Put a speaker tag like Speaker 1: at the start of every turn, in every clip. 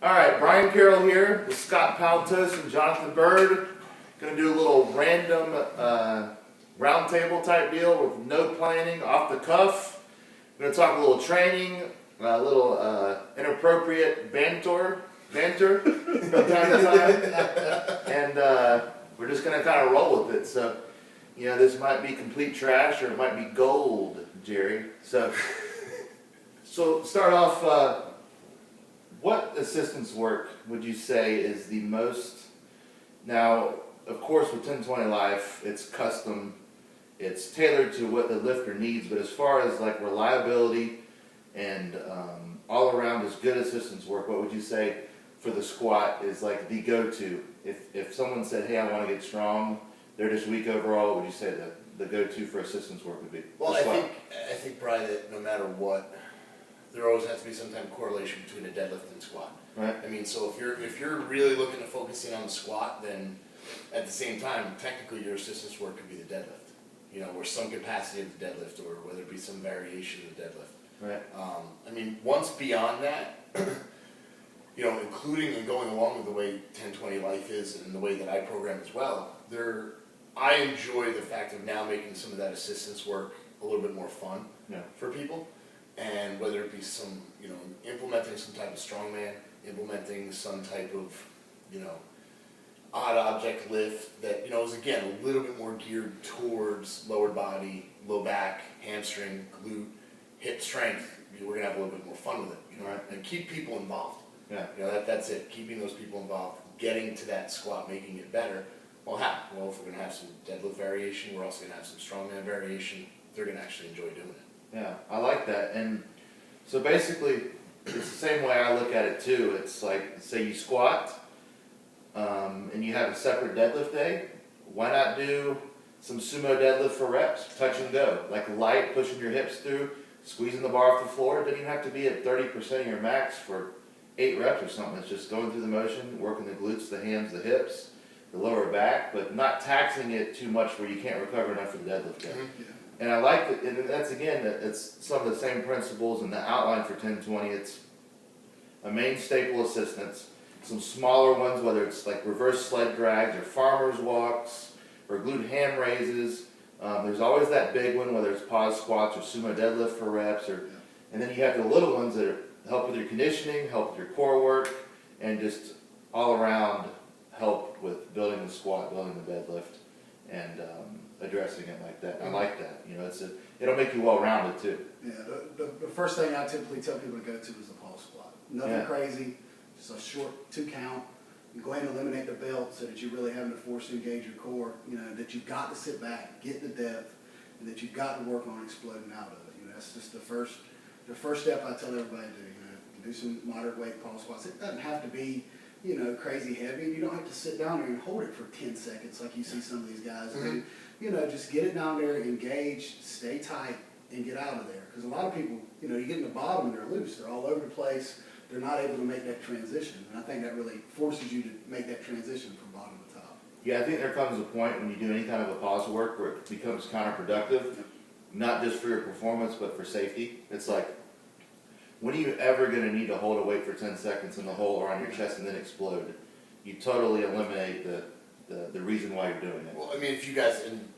Speaker 1: All right, Brian Carroll here with Scott Paltos and John Byrd. Going to do a little random roundtable type deal with no planning, off the cuff. We're going to talk a little training, a little inappropriate banter from time to time, and we're just going to kind of roll with it. So, you know, this might be complete trash or it might be gold, Jerry. So start off. What assistance work would you say is the most? Now, of course, with 1020 Life, it's custom. It's tailored to what the lifter needs. But as far as like reliability and all around is good assistance work, what would you say for the squat is like the go-to? If someone said, "Hey, I want to get strong," they're just weak overall, what would you say the go-to for assistance work would be?
Speaker 2: Well, I think, Brian, that no matter what, there always has to be some type of correlation between a deadlift and squat.
Speaker 1: Right.
Speaker 2: I mean, so if you're really looking at focusing on the squat, then at the same time, technically your assistance work could be the deadlift. You know, or some capacity of the deadlift, or whether it be some variation of the deadlift.
Speaker 1: Right.
Speaker 2: I mean, once beyond that, you know, including and going along with the way 1020 Life is and the way that I program as well, I enjoy the fact of now making some of that assistance work a little bit more fun for people. And whether it be some, you know, implementing some type of strongman, implementing some type of, you know, odd object lift that, you know, is again a little bit more geared towards lower body, low back, hamstring, glute, hip strength. We're gonna have a little bit more fun with it, you know, and keep people involved.
Speaker 1: Yeah.
Speaker 2: You know, that's it. Keeping those people involved, getting to that squat, making it better. Well, well, if we're gonna have some deadlift variation, we're also gonna have some strongman variation. They're gonna actually enjoy doing it.
Speaker 1: Yeah, I like that. And so basically, it's the same way I look at it too. It's like, say you squat, and you have a separate deadlift day. Why not do some sumo deadlift for reps, touch and go, like light, pushing your hips through, squeezing the bar off the floor. It doesn't even have to be at 30% of your max for 8 reps or something. It's just going through the motion, working the glutes, the hams, the hips, the lower back, but not taxing it too much where you can't recover enough for the deadlift day. Mm-hmm. Yeah. And I like it, and that's again, it's some of the same principles in the outline for 1020. It's a main staple assistance, some smaller ones, whether it's like reverse sled drags or farmer's walks or glute ham raises. There's always that big one, whether it's pause squats or sumo deadlift for reps, and then you have the little ones that help with your conditioning, help with your core work, and just all around help with building the squat, building the deadlift, and addressing it like that. I like that. You know, it'll make you well-rounded too.
Speaker 3: Yeah, the first thing I typically tell people to go to is the pause squat. Nothing crazy, just a short 2 count. You go ahead and eliminate the belt so that you're really having to force to engage your core. You know, that you've got to sit back, get the depth, and that you've got to work on exploding out of it. You know, that's just the first step I tell everybody to do. You know, do some moderate weight pause squats. It doesn't have to be, you know, crazy heavy. You don't have to sit down there and hold it for 10 seconds like you see some of these guys do. You know, just get it down there, engage, stay tight, and get out of there. Because a lot of people, you know, you get in the bottom and they're loose. They're all over the place. They're not able to make that transition. And I think that really forces you to make that transition from bottom to top.
Speaker 1: Yeah, I think there comes a point when you do any kind of a pause work where it becomes counterproductive, not just for your performance, but for safety. It's like, when are you ever going to need to hold a weight for 10 seconds in the hole around your chest and then explode? You totally eliminate the reason why you're doing it.
Speaker 2: Well, I mean, if you guys, and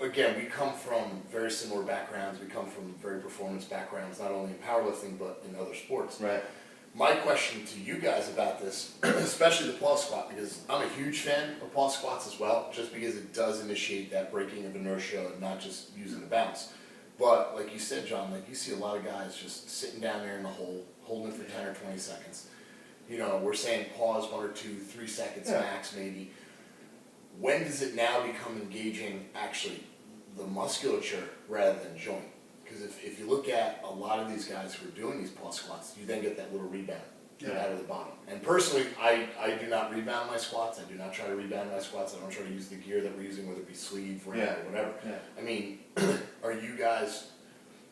Speaker 2: again, we come from very similar backgrounds. We come from very performance backgrounds, not only in powerlifting, but in other sports.
Speaker 1: Right.
Speaker 2: My question to you guys about this, especially the pause squat, because I'm a huge fan of pause squats as well, just because it does initiate that breaking of inertia and not just using the bounce. But like you said, John, like you see a lot of guys just sitting down there in the hole, holding it for 10 or 20 seconds. You know, we're saying pause 1 or 2, 3 seconds max maybe. When does it now become engaging actually the musculature rather than joint? Because if you look at a lot of these guys who are doing these pause squats, you then get that little rebound out of the bottom. And personally, I do not rebound my squats. I do not try to rebound my squats. I don't try to use the gear that we're using, whether it be sleeve, ramp, or whatever. Yeah. I mean, are you guys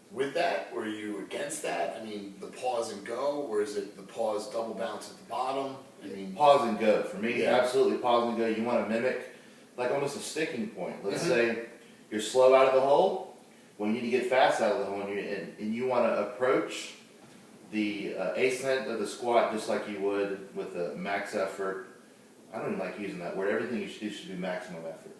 Speaker 2: with that, or are you against that? I mean, the pause and go, or is it the pause double bounce at the bottom? I mean,
Speaker 1: pause and go. For me, absolutely pause and go. You want to mimic like almost a sticking point. Let's say you're slow out of the hole. Well, you need to get fast out of the hole, and you want to approach the ascent of the squat, just like you would with the max effort. I don't even like using that word. Everything you should do should be maximum effort.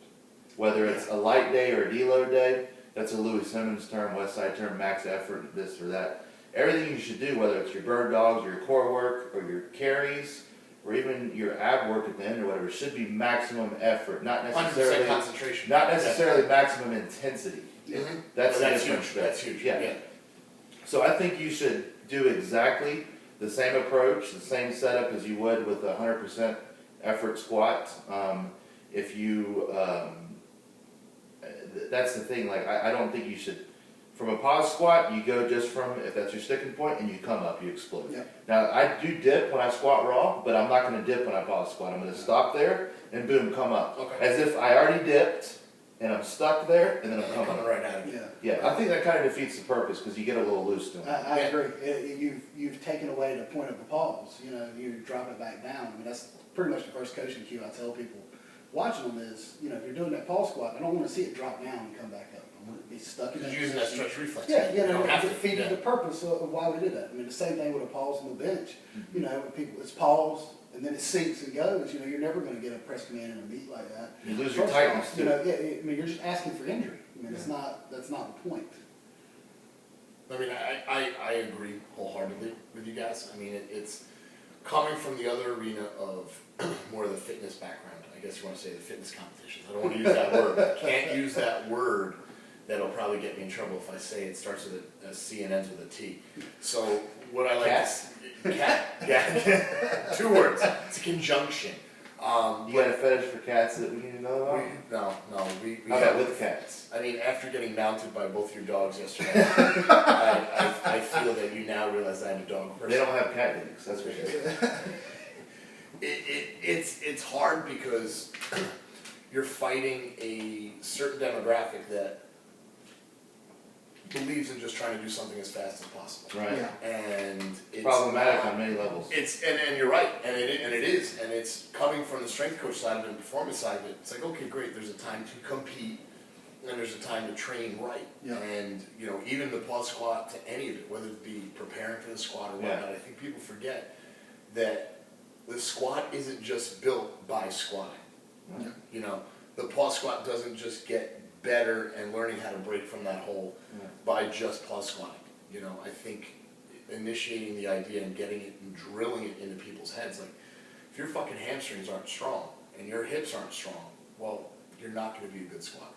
Speaker 1: Whether it's a light day or a deload day, that's a Louis Simmons term, Westside term, max effort, this or that. Everything you should do, whether it's your bird dogs or your core work or your carries or even your ab work at the end or whatever, should be maximum effort, not
Speaker 2: 100%
Speaker 1: necessarily
Speaker 2: concentration.
Speaker 1: not necessarily maximum intensity.
Speaker 2: Mm-hmm.
Speaker 1: That's the
Speaker 2: that's
Speaker 1: difference
Speaker 2: huge.
Speaker 1: there.
Speaker 2: That's huge.
Speaker 1: Yeah. So I think you should do exactly the same approach, the same setup as you would with a 100% effort squat. If you, that's the thing. Like I don't think you should. From a pause squat, you go just from, if that's your sticking point, and you come up, you explode.
Speaker 3: Yep.
Speaker 1: Now, I do dip when I squat raw, but I'm not going to dip when I pause squat. I'm going to stop there, and boom, come up.
Speaker 2: Okay.
Speaker 1: As if I already dipped, and I'm stuck there, and then I'm
Speaker 2: Coming
Speaker 1: coming up.
Speaker 2: right at it.
Speaker 3: Yeah.
Speaker 1: Yeah, I think that kind of defeats the purpose, because you get a little loose to it.
Speaker 3: I agree. You've taken away the point of the pause. You know, you drop it back down. I mean, that's pretty much the first coaching cue I tell people watching them is, you know, if you're doing that pause squat, I don't want to see it drop down and come back up. I want it to be stuck in that.
Speaker 2: You're using that stretch reflex.
Speaker 3: Yeah, you know,
Speaker 2: don't have
Speaker 3: it
Speaker 2: to.
Speaker 3: defeated the purpose of why we did that. I mean, the same thing with a pause on the bench. You know, when people, it's pause, and then it sinks and goes. You know, you're never going to get a press command in a meet like that.
Speaker 1: You lose your
Speaker 3: First
Speaker 1: tightness
Speaker 3: off,
Speaker 1: too.
Speaker 3: you know, I mean, you're just asking for injury. I mean, that's not the point.
Speaker 2: I mean, I agree wholeheartedly with you guys. I mean, it's coming from the other arena of more of the fitness background. I guess you want to say the fitness competitions. I don't want to use that word. I can't use that word. That'll probably get me in trouble if I say it starts with a C and ends with a T. So what I like
Speaker 1: Cats?
Speaker 2: Cat. Yeah. 2 words. It's a conjunction.
Speaker 1: You got a fetish for cats that we need to know about?
Speaker 2: We
Speaker 1: How about with cats?
Speaker 2: I mean, after getting mounted by both your dogs yesterday, I feel that you now realize I'm a dog person.
Speaker 1: They don't have cat dicks, that's for sure.
Speaker 2: It's hard because you're fighting a certain demographic that believes in just trying to do something as fast as possible.
Speaker 1: Right.
Speaker 3: Yeah.
Speaker 2: And it's
Speaker 1: Problematic on many levels.
Speaker 2: and you're right, and it is, and it's coming from the strength coach side of it and performance side of it. It's like, okay, great, there's a time to compete, and there's a time to train right.
Speaker 3: Yeah.
Speaker 2: And you know, even the pause squat to any of it, whether it be preparing for the squat or whatnot, I think people forget that the squat isn't just built by squatting.
Speaker 3: Yeah.
Speaker 2: You know, the pause squat doesn't just get better and learning how to break from that hole by just pause squatting. You know, I think initiating the idea and getting it and drilling it into people's heads, like if your fucking hamstrings aren't strong and your hips aren't strong, well, you're not going to be a good squatter.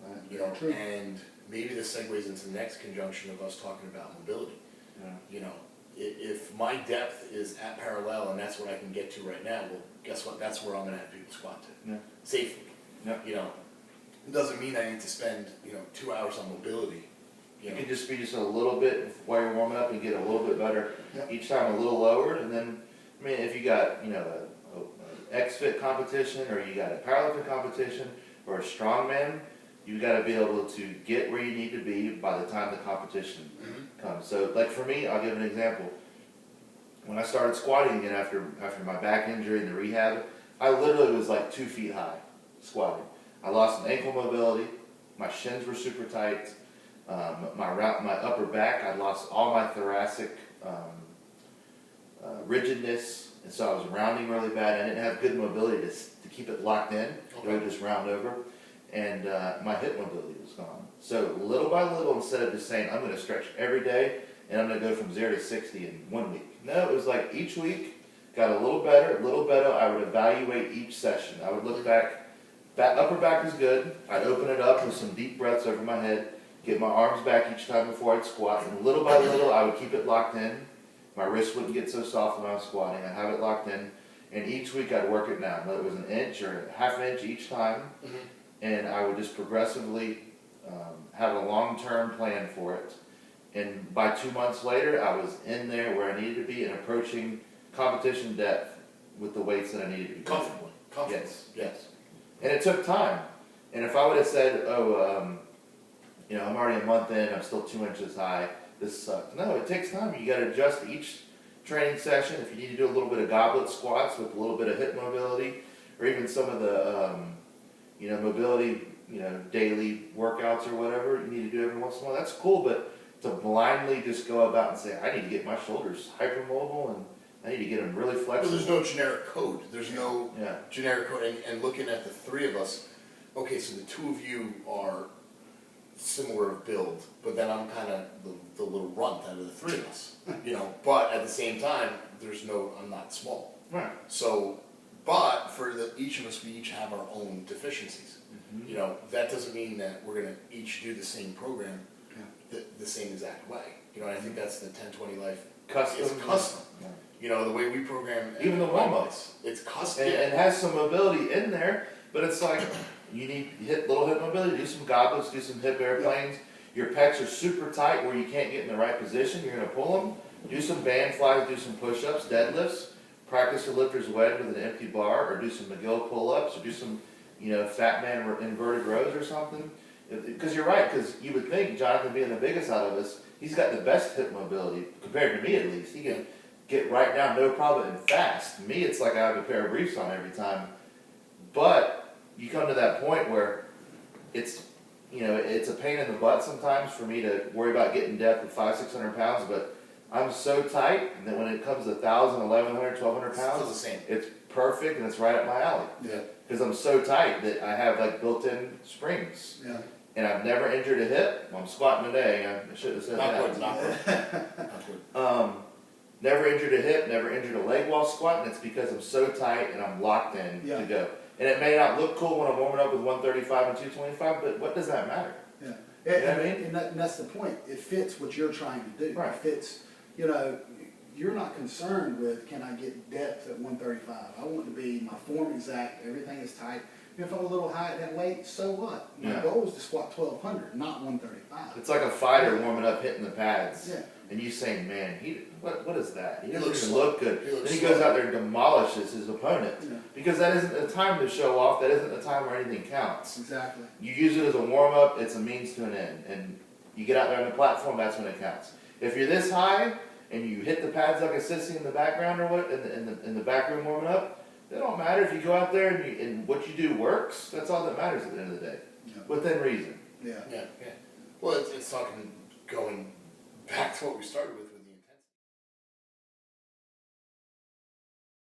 Speaker 1: Right.
Speaker 2: You know,
Speaker 3: True.
Speaker 2: and maybe this segues into the next conjunction of us talking about mobility.
Speaker 1: Yeah.
Speaker 2: You know, if my depth is at parallel and that's what I can get to right now, well, guess what? That's where I'm going to have people squat to.
Speaker 1: Yeah.
Speaker 2: Safely.
Speaker 1: Yeah.
Speaker 2: You know, it doesn't mean I need to spend, 2 hours on mobility.
Speaker 1: You can just be just a little bit while you're warming up and get a little bit better
Speaker 3: Yep.
Speaker 1: each time, a little lower, and then, I mean, if you got, a X-Fit competition, or you got a powerlifting competition, or a strongman, you got to be able to get where you need to be by the time the competition comes. So, like for me, I'll give an example. When I started squatting again after my back injury and the rehab, I literally was like 2 feet high squatting. I lost an ankle mobility, my shins were super tight, my upper back, I lost all my thoracic rigidness, and so I was rounding really bad. I didn't have good mobility to keep it locked in. It would just round over, and my hip mobility was gone. So little by little, instead of just saying I'm going to stretch every day and I'm going to go from 0 to 60 in 1 week, no, it was like each week got a little better. I would evaluate each session. I would look back. Upper back is good. I'd open it up with some deep breaths over my head, get my arms back each time before I'd squat, and little by little I would keep it locked in. My wrist wouldn't get so soft when I was squatting. I'd have it locked in, and each week I'd work it down, whether it was an inch or half an inch each time, and I would just progressively have a long-term plan for it. And by 2 months later, I was in there where I needed to be and approaching competition depth with the weights that I needed to be.
Speaker 2: Comfortably.
Speaker 1: Yes. And it took time. And if I would have said, I'm already a month in, I'm still 2 inches high, this sucks. No, it takes time. You got to adjust each training session. If you need to do a little bit of goblet squats with a little bit of hip mobility, or even some of the, mobility, daily workouts or whatever you need to do every once in a while, that's cool, but to blindly just go about and say, I need to get my shoulders hypermobile and I need to get them really
Speaker 2: Well,
Speaker 1: flexible.
Speaker 2: there's no generic code. There's no
Speaker 1: Yeah.
Speaker 2: generic code. And looking at the three of us, okay, so the two of you are similar of build, but then I'm kind of the little runt out of the three of us, you know. But at the same time, I'm not small.
Speaker 1: Right.
Speaker 2: So, but for each of us, we each have our own deficiencies.
Speaker 1: Mhm.
Speaker 2: You know, that doesn't mean that we're gonna each do the same program
Speaker 3: Yeah.
Speaker 2: the same exact way. You know, and I think that's the 10-20 life.
Speaker 1: Custom.
Speaker 2: It's custom.
Speaker 1: Yeah.
Speaker 2: You know, the way we program.
Speaker 1: Even the warm-ups.
Speaker 2: It's custom.
Speaker 1: And has some mobility in there, but it's like, you need little hip mobility, do some goblets, do some hip airplanes. Your pecs are super tight where you can't get in the right position, you're gonna pull them. Do some band flies, do some push-ups, deadlifts. Practice the lifter's wedge with an empty bar, or do some McGill pull-ups, or do some, fat man inverted rows or something. Because you're right, because you would think Jonathan being the biggest out of us, he's got the best hip mobility, compared to me at least. He can get right down, no problem, and fast. Me, it's like I have a pair of briefs on every time. But you come to that point where it's a pain in the butt sometimes for me to worry about getting depth with 500-600 pounds, but I'm so tight that when it comes to 1,000, 1,100, 1,200
Speaker 2: Still
Speaker 1: pounds,
Speaker 2: the same.
Speaker 1: it's perfect and it's right up my alley.
Speaker 3: Yeah.
Speaker 1: Because I'm so tight that I have like built-in springs.
Speaker 3: Yeah.
Speaker 1: And I've never injured a hip. Well, I'm squatting today. I should have said
Speaker 2: Not
Speaker 1: that.
Speaker 2: good, not good. Not good.
Speaker 1: Never injured a hip, never injured a leg while squatting. It's because I'm so tight and I'm locked in
Speaker 3: Yeah.
Speaker 1: to go. And it may not look cool when I'm warming up with 135 and 225, but what does that matter?
Speaker 3: Yeah.
Speaker 1: You know what I mean?
Speaker 3: And that's the point. It fits what you're trying to do.
Speaker 1: Right.
Speaker 3: It fits, you're not concerned with, can I get depth at 135? I want to be, my form exact, everything is tight. If I'm a little high at that weight, so what? My
Speaker 1: Yeah.
Speaker 3: goal is to squat 1,200, not 135.
Speaker 1: It's like a fighter warming up, hitting the pads.
Speaker 3: Yeah.
Speaker 1: And you saying, man, what is that? He
Speaker 2: He
Speaker 1: doesn't
Speaker 2: looks
Speaker 1: even
Speaker 2: slow.
Speaker 1: look good.
Speaker 2: He looks
Speaker 1: Then he
Speaker 2: slow.
Speaker 1: goes out there and demolishes his opponent.
Speaker 3: Yeah.
Speaker 1: Because that isn't a time to show off. That isn't a time where anything counts.
Speaker 3: Exactly.
Speaker 1: You use it as a warm-up, it's a means to an end. And you get out there on the platform, that's when it counts. If you're this high and you hit the pads like a sissy in the background or what, in the back room warming up, it don't matter if you go out there and what you do works. That's all that matters at the end of the day.
Speaker 3: Yeah.
Speaker 1: Within reason.
Speaker 3: Yeah.
Speaker 2: Yeah, yeah. Well, it's talking, going back to what we started with.